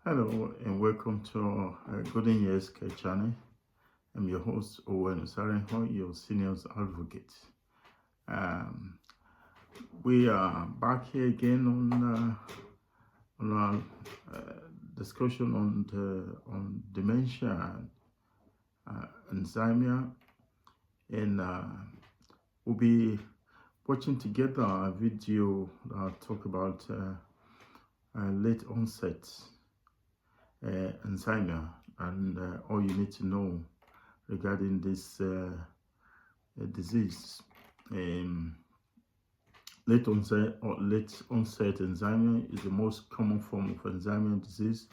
Hello and welcome to Golden Years Care Channel. I'm your host Owen Osarenho, your seniors advocate. Um, we are back here again on our discussion on dementia and Alzheimer, and we'll be watching together a video that talk about late onset Alzheimer and all you need to know regarding this disease. Late onset Alzheimer is the most common form of Alzheimer disease,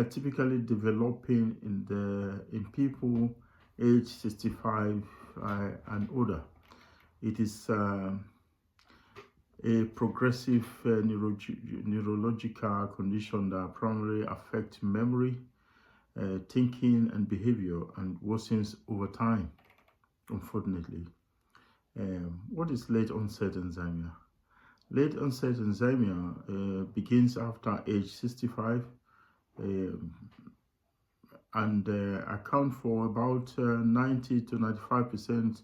typically developing in people age 65 and older. It is a progressive neurological condition that primarily affects memory, thinking, and behavior, and worsens over time, unfortunately. What is late onset Alzheimer? Late onset Alzheimer begins after age 65 and account for about 90 to 95%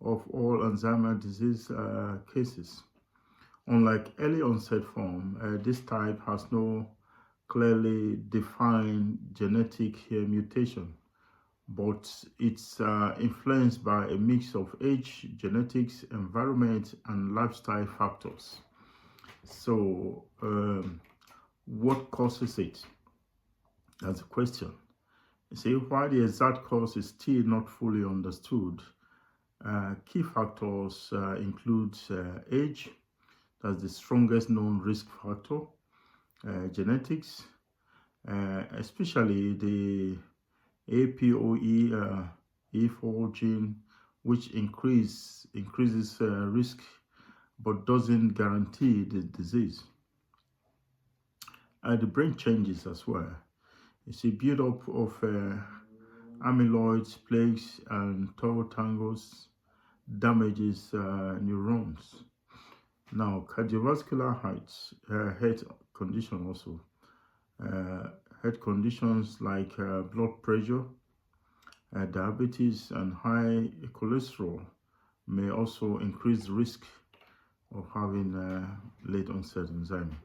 of all Alzheimer's disease cases. Unlike early onset form, this type has no clearly defined genetic mutation, but it's influenced by a mix of age, genetics, environment, and lifestyle factors. So, what causes it? That's the question. You see, while the exact cause is still not fully understood, key factors include age. That's the strongest known risk factor, genetics, especially the APOE E4 gene, which increases risk but doesn't guarantee the disease. The brain changes as well. You see, build-up of amyloid plaques and tau tangles damages neurons. Now, cardiovascular health condition also. Health conditions like blood pressure, diabetes, and high cholesterol may also increase the risk of having late onset Alzheimer.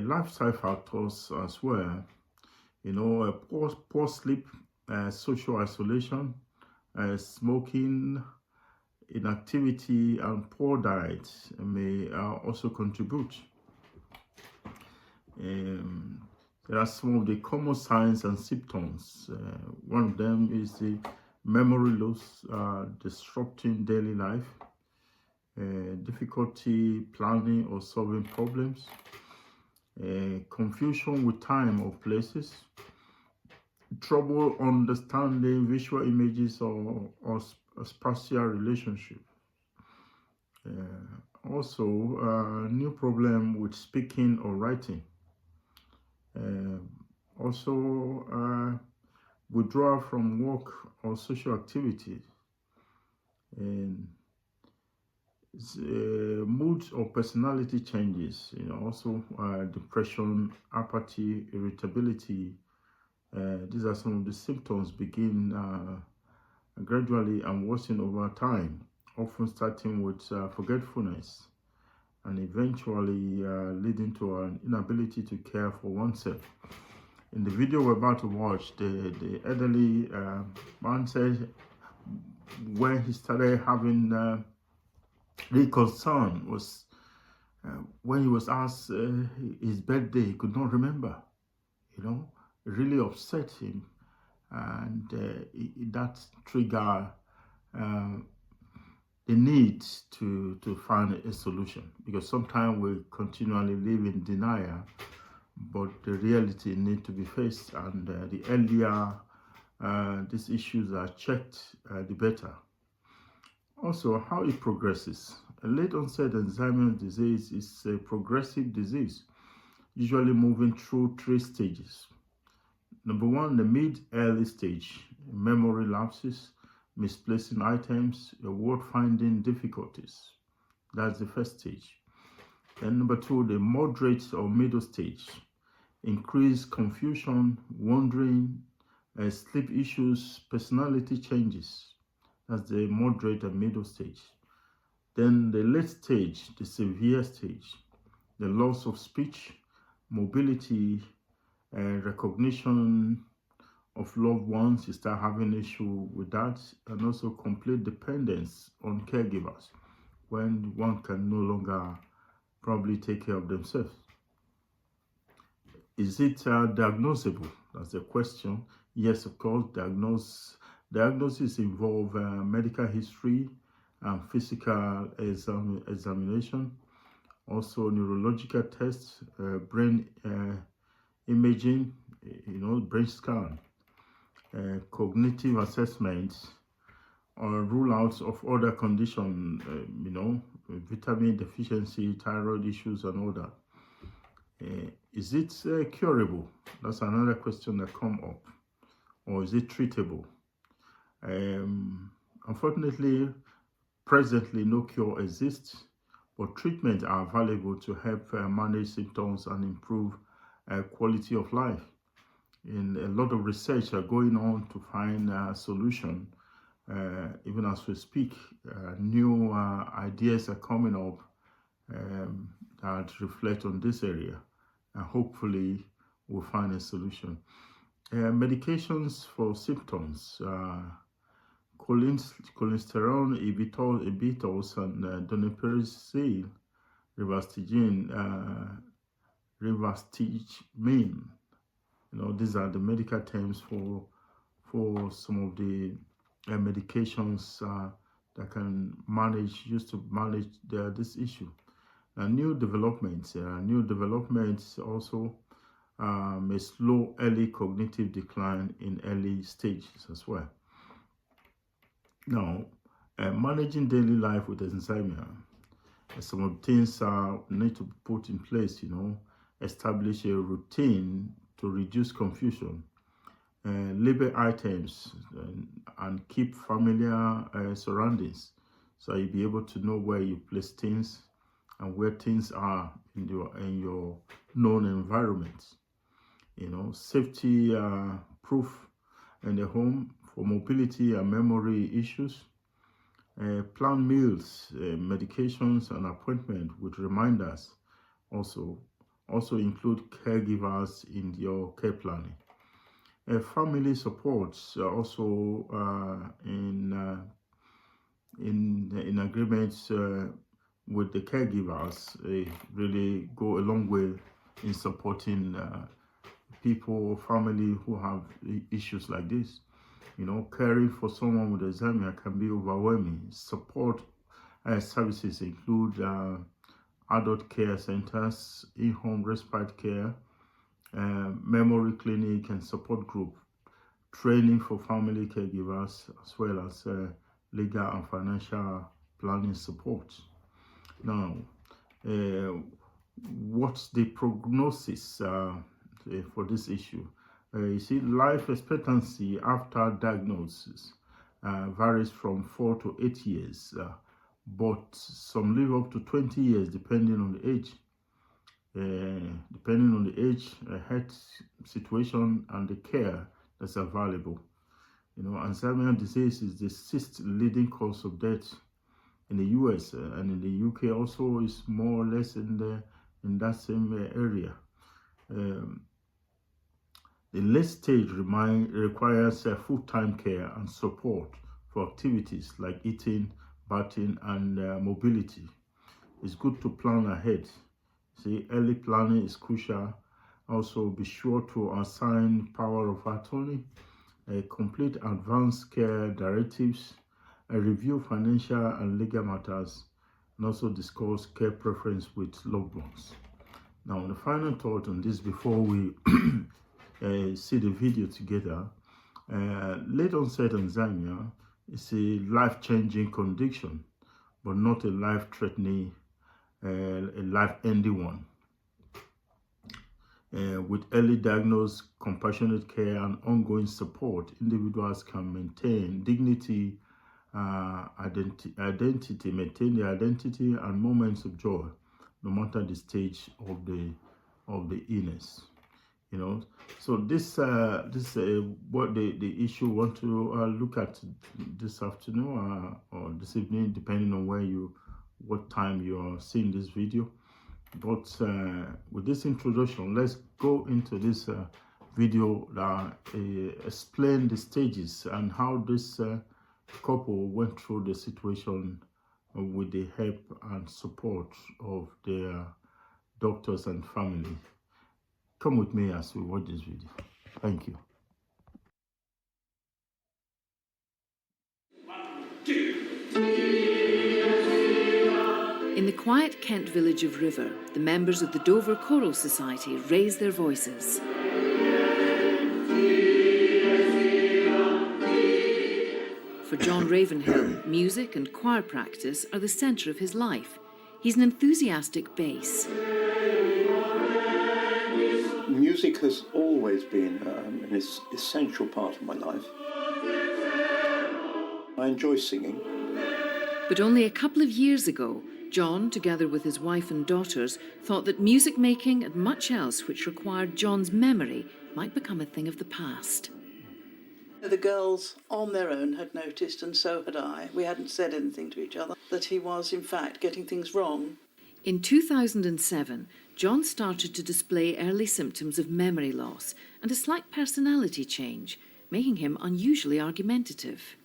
Lifestyle factors as well. You know, poor sleep, social isolation, smoking, inactivity, and poor diet may also contribute. There are some of the common signs and symptoms. One of them is the memory loss, disrupting daily life, difficulty planning or solving problems, confusion with time or places, trouble understanding visual images or spatial relationship. Also, new problem with speaking or writing. Also, withdrawal from work or social activities. And mood or personality changes. Also depression, apathy, irritability. These are some of the symptoms begin gradually and worsen over time, often starting with forgetfulness and eventually leading to an inability to care for oneself. In the video we're about to watch, the elderly man said when he started having the concern was when he was asked his birthday, he could not remember. It really upset him, and that triggered the need to find a solution, because sometimes we continually live in denial, but the reality needs to be faced, and the earlier these issues are checked, the better. Also, how it progresses. A late onset Alzheimer's disease is a progressive disease, usually moving through 3 stages. Number 1, the mid-early stage, memory lapses, misplacing items, word finding difficulties. That's the first stage. Then number 2, the moderate or middle stage, increased confusion, wandering, sleep issues, personality changes. That's the moderate and middle stage. Then the late stage, the severe stage, the loss of speech, mobility, recognition of loved ones. You start having issue with that, and also complete dependence on caregivers when one can no longer probably take care of themselves. Is it diagnosable? That's the question. Yes, of course. Diagnosis involve medical history and physical examination, also neurological tests, brain imaging, brain scan, cognitive assessments, or rule outs of other conditions, vitamin deficiency, thyroid issues, and all that. Is it curable? That's another question that come up. Or is it treatable? Unfortunately, presently no cure exists, but treatments are available to help manage symptoms and improve quality of life. And a lot of research are going on to find a solution. Even as we speak, new ideas are coming up that reflect on this area, and hopefully we'll find a solution. Medications for symptoms, cholesterol inhibitors, and donepezil, rivastigmine. These are the medical terms for some of the medications that can used to manage this issue. New developments also may slow early cognitive decline in early stages as well. Now, managing daily life with Alzheimer, some of the things need to be put in place. Establish a routine to reduce confusion, label items, and keep familiar surroundings, so you'll be able to know where you place things and where things are in your known environment. Safety proof in the home for mobility and memory issues. Plan meals, medications, and appointment with reminders. Also include caregivers in your care planning. Family supports also in agreements with the caregivers really go a long way in supporting people or family who have issues like this. Caring for someone with Alzheimer can be overwhelming. Support services include adult care centers, in-home respite care, memory clinic, and support group, training for family caregivers, as well as legal and financial planning support. Now, what's the prognosis for this issue? You see, life expectancy after diagnosis varies from 4 to 8 years, but some live up to 20 years depending on the age. Health situation, and the care that's available. Alzheimer's disease is the 6th leading cause of death in the US, and in the UK also is more or less in that same area. The late stage requires full-time care and support for activities like eating, bathing, and mobility. It's good to plan ahead. See, early planning is crucial. Also, be sure to assign power of attorney, complete advanced care directives, review financial and legal matters, and also discuss care preference with loved ones. Now, the final thought on this before we see the video together. Late-onset Alzheimer is a life-changing condition, but not a life-threatening, a life-ending one. With early diagnosis, compassionate care, and ongoing support, individuals can maintain dignity, maintain their identity and moments of joy, no matter the stage of the illness. you know. So this what the issue we want to look at this afternoon or this evening, depending on what time you're seeing this video. But with this introduction, let's go into this video that explain the stages and how this couple went through the situation with the help and support of their doctors and family. Come with me as we watch this video. Thank you. In the quiet Kent village of River, the members of the Dover Choral Society raise their voices. For John Ravenhill, music and choir practice are the centre of his life. He's an enthusiastic bass. Music has always been an essential part of my life. I enjoy singing. But only a couple of years ago, John, together with his wife and daughters, thought that music making and much else which required John's memory might become a thing of the past. The girls on their own had noticed, and so had I, we hadn't said anything to each other, that he was in fact getting things wrong. In 2007, John started to display early symptoms of memory loss and a slight personality change, making him unusually argumentative.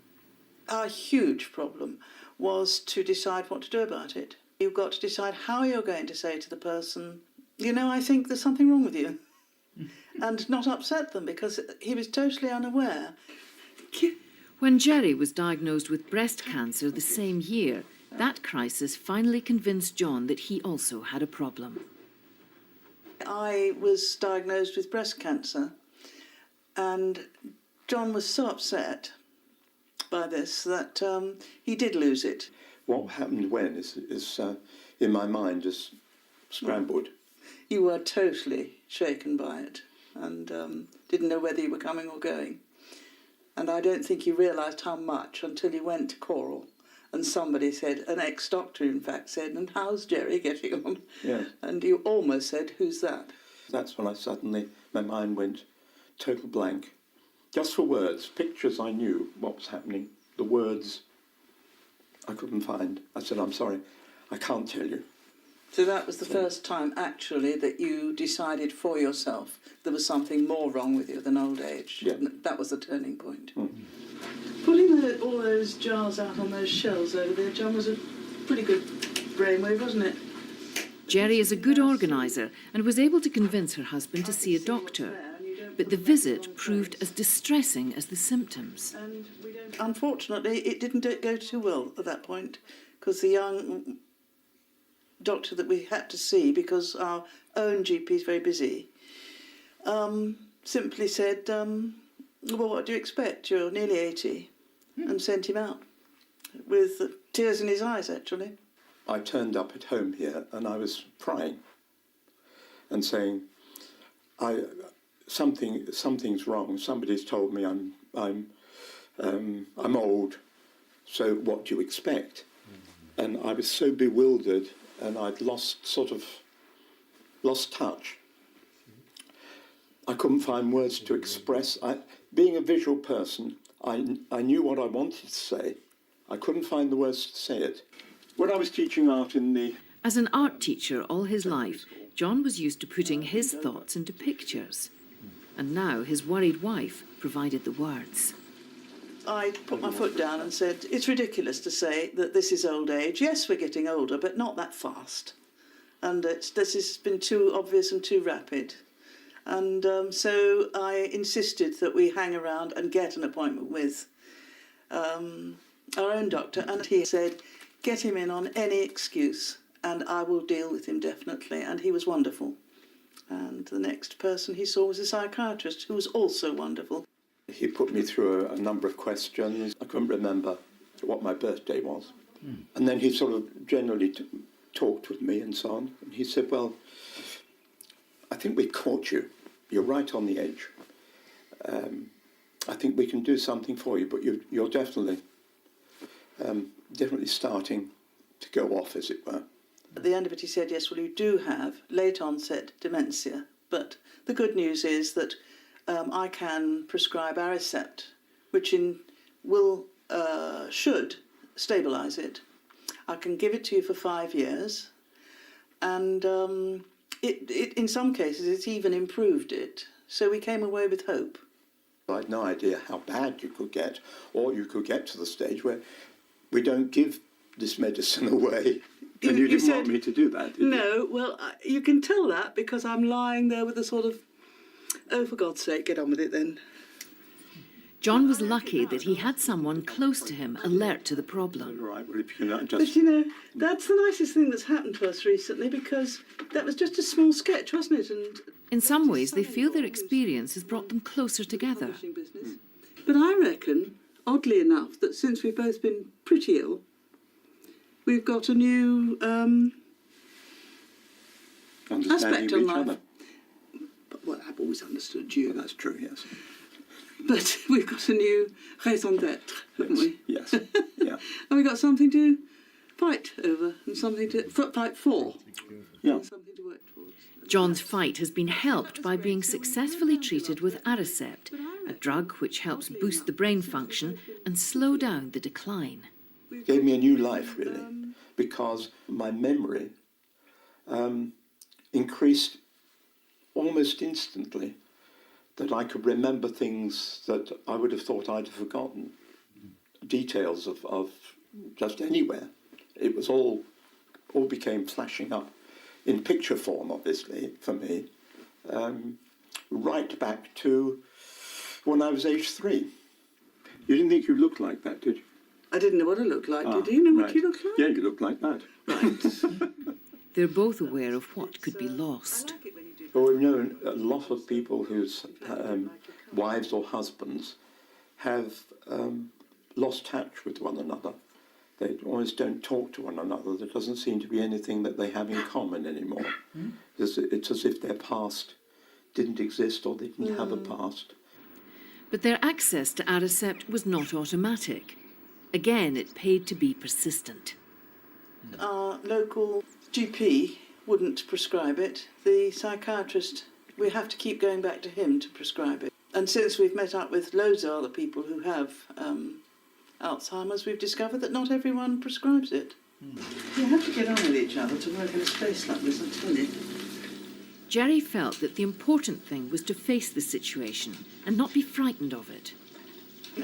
Our huge problem was to decide what to do about it. You've got to decide how you're going to say to the person, you know, I think there's something wrong with you, and not upset them, because he was totally unaware. When Jerry was diagnosed with breast cancer the same year, that crisis finally convinced John that he also had a problem. I was diagnosed with breast cancer, and John was so upset by this that he did lose it. What happened when is in my mind, is scrambled. You were totally shaken by it and didn't know whether you were coming or going. And I don't think you realised how much until you went to choral and somebody said, an ex-doctor in fact said, and how's Jerry getting on? Yeah. And you almost said, who's that? That's when my mind went total blank. Just for words, pictures I knew what was happening, the words I couldn't find. I said, I'm sorry, I can't tell you. So that was the first time, actually, that you decided for yourself there was something more wrong with you than old age. Yeah. That was the turning point. Mm. Putting all those jars out on those shelves over there, John, was a pretty good brainwave, wasn't it? Jerry is a good organiser and was able to convince her husband to see a doctor. But the visit proved as distressing as the symptoms. And unfortunately, it didn't go too well at that point, because the young doctor that we had to see, because our own GP is very busy, simply said, well, what do you expect? You're nearly 80, and sent him out with tears in his eyes, actually. I turned up at home here and I was crying and saying, something's wrong. Somebody's told me I'm old, so what do you expect? And I was so bewildered, and I'd lost touch. I couldn't find words to express. Being a visual person, I knew what I wanted to say. I couldn't find the words to say it. When I was teaching art in the... As an art teacher all his life, John was used to putting his thoughts into pictures. And now his worried wife provided the words. I put my foot down and said, it's ridiculous to say that this is old age. Yes, we're getting older, but not that fast. And this has been too obvious and too rapid. And so I insisted that we hang around and get an appointment with our own doctor. And he said, get him in on any excuse and I will deal with him definitely. And he was wonderful. And the next person he saw was a psychiatrist who was also wonderful. He put me through a number of questions. I couldn't remember what my birthday was. And then he sort of generally talked with me and so on. And he said, well, I think we caught you. You're right on the edge. I think we can do something for you, but you're definitely starting to go off, as it were. At the end of it he said, yes, well, you do have late-onset dementia, but The good news is that I can prescribe Aricept, which should stabilise it. I can give it to you for 5 years, and it in some cases it's even improved it. So we came away with hope. I had no idea how bad you could get, or you could get to the stage where we don't give this medicine away. And you didn't want me to do that, did you? No, well, you can tell that because I'm lying there with a sort of, oh, for God's sake, get on with it then. John was lucky that he had someone close to him alert to the problem. All right, well, if you can just... But, you know, that's the nicest thing that's happened to us recently, because that was just a small sketch, wasn't it? And In some ways, they feel their experience has brought them closer together. publishing business. But I reckon, oddly enough, that since we've both been pretty ill, we've got a new understanding aspect of on each life. other. But, well, I've always understood you. Well, that's true, yes. But we've got a new raison d'être, haven't we? Yes, yeah. And we've got something to fight over and something to fight for. Yeah. And something to work towards. John's fight has been helped by being successfully treated with Aricept, a drug which helps boost the brain function and slow down the decline. Gave me a new life, really, because my memory increased almost instantly, that I could remember things that I would have thought I'd have forgotten, details of just anywhere. It was all became flashing up in picture form, obviously, for me, right back to when I was age 3. You didn't think you looked like that, did you? I didn't know what I looked like. Did you know what right. you looked like? Yeah, you looked like that. Right. They're both aware of what could be lost. Well, we know a lot of people whose wives or husbands have lost touch with one another. They almost don't talk to one another. There doesn't seem to be anything that they have in common anymore. It's as if their past didn't exist or they didn't have a past. But their access to Aricept was not automatic. Again, it paid to be persistent. Our local GP wouldn't prescribe it. The psychiatrist, we have to keep going back to him to prescribe it. And since we've met up with loads of other people who have Alzheimer's, we've discovered that not everyone prescribes it. You have to get on with each other to work in a space like this, I tell you. Jerry felt that the important thing was to face the situation and not be frightened of it.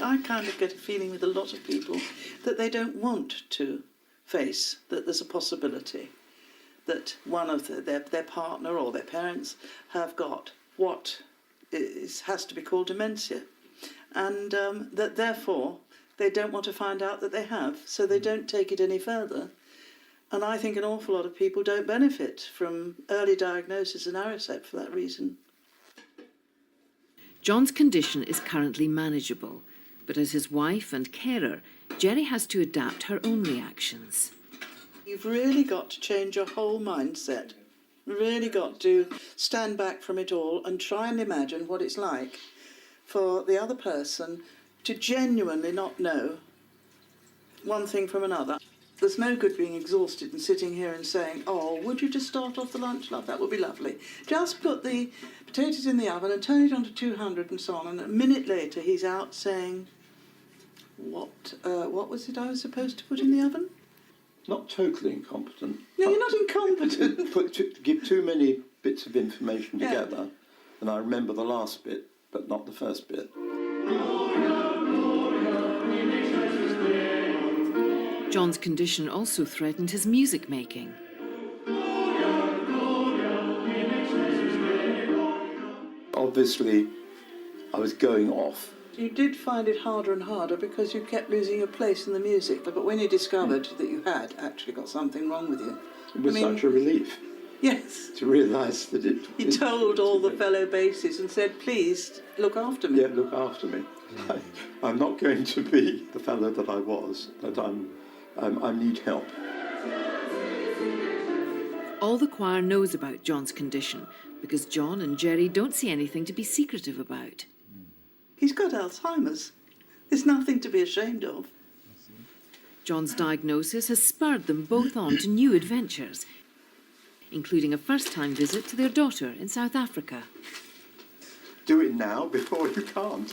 I kind of get a feeling with a lot of people that they don't want to face that there's a possibility that one of their partner or their parents have got what has to be called dementia, and that therefore they don't want to find out that they have, so they don't take it any further. And I think an awful lot of people don't benefit from early diagnosis and Aricept for that reason. John's condition is currently manageable, but as his wife and carer, Jerry has to adapt her own reactions. You've really got to change your whole mindset. Really got to stand back from it all and try and imagine what it's like for the other person to genuinely not know one thing from another. There's no good being exhausted and sitting here and saying, oh, would you just start off the lunch, love? That would be lovely. Just put the potatoes in the oven and turn it on to 200 and so on. And a minute later, he's out saying, what was it I was supposed to put in the oven? Not totally incompetent. No, you're not incompetent. Give too many bits of information together, and I remember the last bit, but not the first bit. John's condition also threatened his music making. Obviously, I was going off. You did find it harder and harder because you kept losing your place in the music. But when you discovered that you had actually got something wrong with you... It was such a relief. Yes. To realise that it... You told all the fellow bassists and said, please, look after me. Yeah, look after me. I'm not going to be the fellow that I was, but I need help. All the choir knows about John's condition because John and Jerry don't see anything to be secretive about. He's got Alzheimer's. There's nothing to be ashamed of. John's diagnosis has spurred them both on to new adventures, including a first-time visit to their daughter in South Africa. do it now before you can't.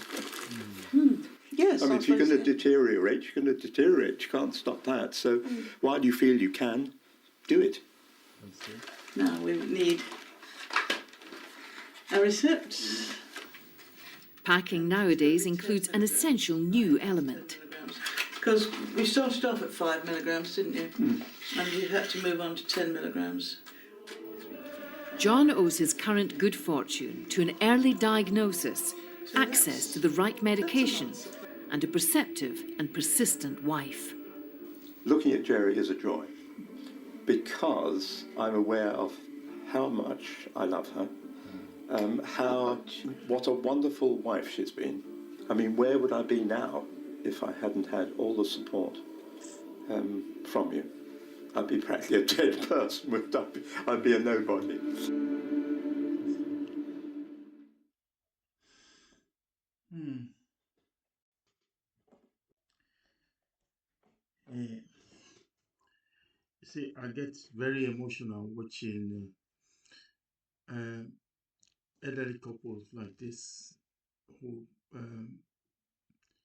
Yes, I mean, if you're suppose, going to deteriorate, you're going to deteriorate. You can't stop that. So while you feel you can, do it. Now we need a receipt. Packing nowadays includes an essential new element. Because we started off at 5 milligrams, didn't you? And you had to move on to 10 milligrams. John owes his current good fortune to an early diagnosis, access to the right medication, and a perceptive and persistent wife. Looking at Jerry is a joy because I'm aware of how much I love her, what a wonderful wife she's been. I mean, where would I be now if I hadn't had all the support from you? I'd be practically a dead person, wouldn't I? I'd be a nobody. See, I get very emotional watching elderly couples like this who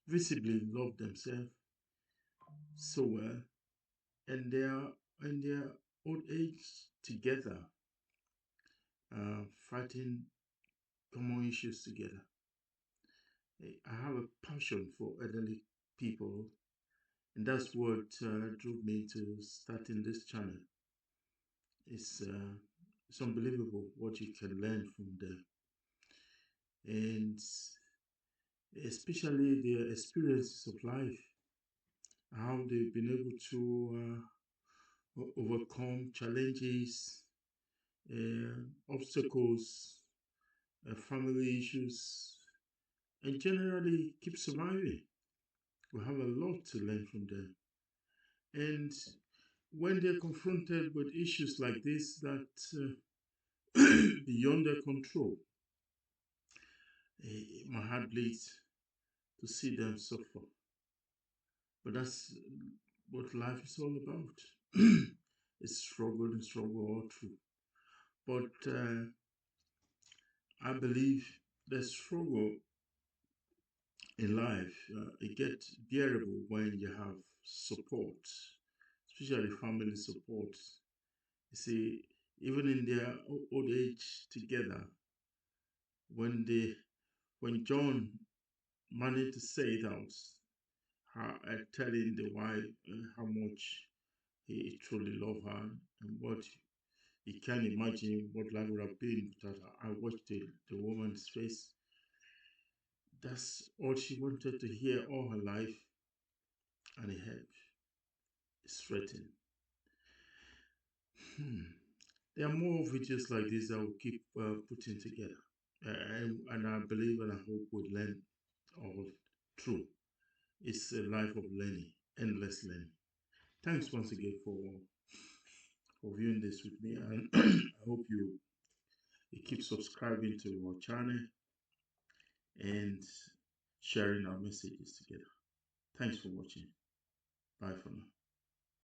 visibly love themselves so well, and they are in their old age together, fighting common issues together. I have a passion for elderly people, and that's what drove me to starting this channel. It's unbelievable what you can learn from them, and especially their experiences of life, how they've been able to overcome challenges, obstacles, family issues, and generally keep surviving. We have a lot to learn from them. And when they're confronted with issues like this that beyond their control, my heart bleeds to see them suffer. But that's what life is all about. It's struggle and struggle all through. But I believe the struggle in life, it gets bearable when you have support, especially family support. You see, even in their old age together, when when John managed to say it out, telling the wife how much he truly loved her and what he can't imagine what life would have been without her. I watched the woman's face. That's all she wanted to hear all her life, and it helped. It's threatening. There are more videos like this that will keep putting together, and I believe and I hope we'll learn all through. It's a life of learning, endless learning. Thanks once again for viewing this with me, and I hope you keep subscribing to our channel and sharing our messages together. Thanks for watching. Bye for now.